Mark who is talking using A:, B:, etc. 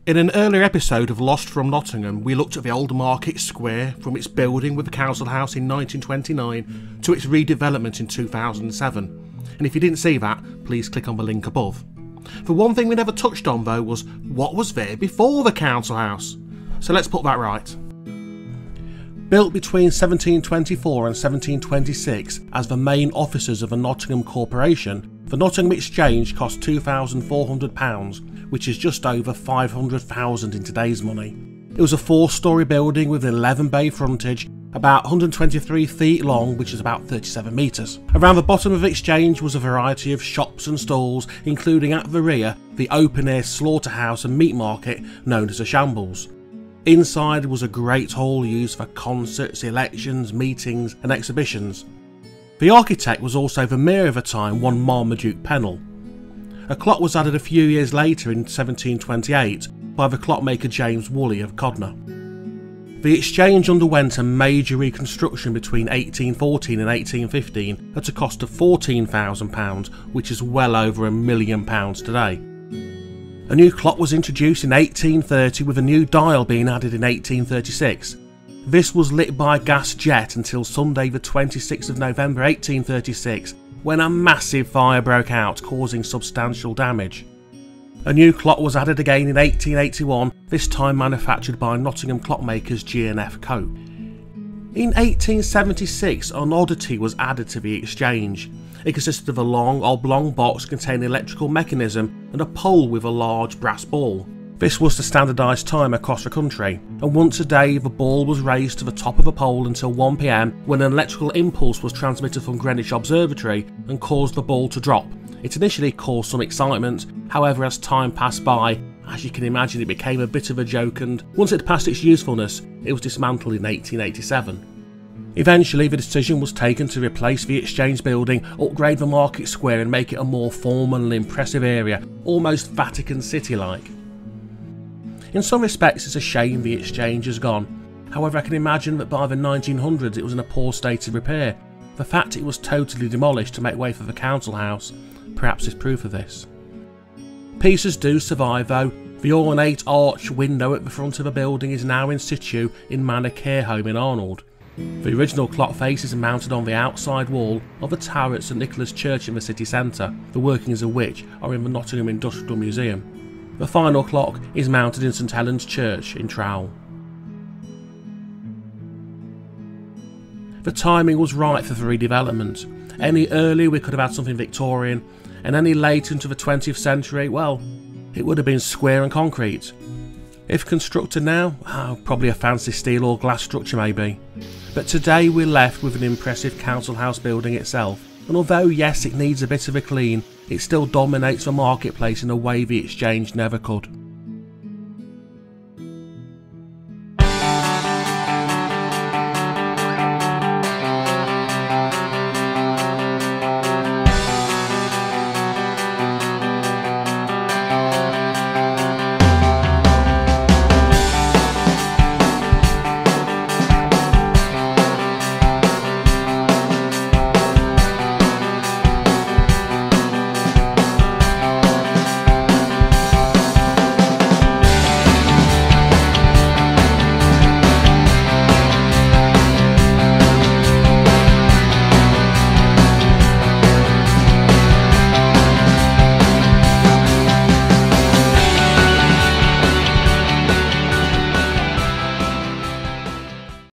A: In an earlier episode of Lost from Nottingham, we looked at the old market square from its building with the council house in 1929 to its redevelopment in 2007. And if you didn't see that, please click on the link above. The one thing we never touched on though was what was there before the council house. So let's put that right. Built between 1724 and 1726 as the main offices of the Nottingham Corporation, the Nottingham Exchange cost £2,400, which is just over £500,000 in today's money. It was a 4-storey building with an 11-bay frontage, about 123 feet long, which is about 37 metres. Around the bottom of the Exchange was a variety of shops and stalls, including at the rear the open-air slaughterhouse and meat market known as a shambles. Inside was a great hall used for concerts, elections, meetings and exhibitions. The architect was also the mayor of the time, one Marmaduke Pennell. A clock was added a few years later in 1728 by the clockmaker James Woolley of Codnor. The Exchange underwent a major reconstruction between 1814 and 1815 at a cost of £14,000, which is well over £1 million today. A new clock was introduced in 1830 with a new dial being added in 1836. This was lit by gas jet until Sunday the 26th of November 1836 when a massive fire broke out causing substantial damage. A new clock was added again in 1881, this time manufactured by Nottingham clockmakers G&F Co. In 1876 an oddity was added to the Exchange. It consisted of a long oblong box containing an electrical mechanism and a pole with a large brass ball. This was to standardise time across the country, and once a day the ball was raised to the top of the pole until 1 PM when an electrical impulse was transmitted from Greenwich Observatory and caused the ball to drop. It initially caused some excitement, however as time passed by, as you can imagine, it became a bit of a joke, and once it passed its usefulness it was dismantled in 1887. Eventually the decision was taken to replace the Exchange building, upgrade the market square and make it a more formal and impressive area, almost Vatican City-like. In some respects it's a shame the Exchange has gone, however I can imagine that by the 1900s it was in a poor state of repair. The fact it was totally demolished to make way for the council house perhaps is proof of this. Pieces do survive though. The ornate arch window at the front of the building is now in situ in Manor Care Home in Arnold. The original clock face is mounted on the outside wall of the tower at St Nicholas Church in the city centre, the workings of which are in the Nottingham Industrial Museum. The final clock is mounted in St Helen's Church in Trowell. The timing was right for the redevelopment. Any earlier we could have had something Victorian, and any later into the 20th century, well, it would have been square and concrete. If constructed now, probably a fancy steel or glass structure maybe. But today we're left with an impressive council house building itself, and although yes it needs a bit of a clean, it still dominates the marketplace in a way the Exchange never could.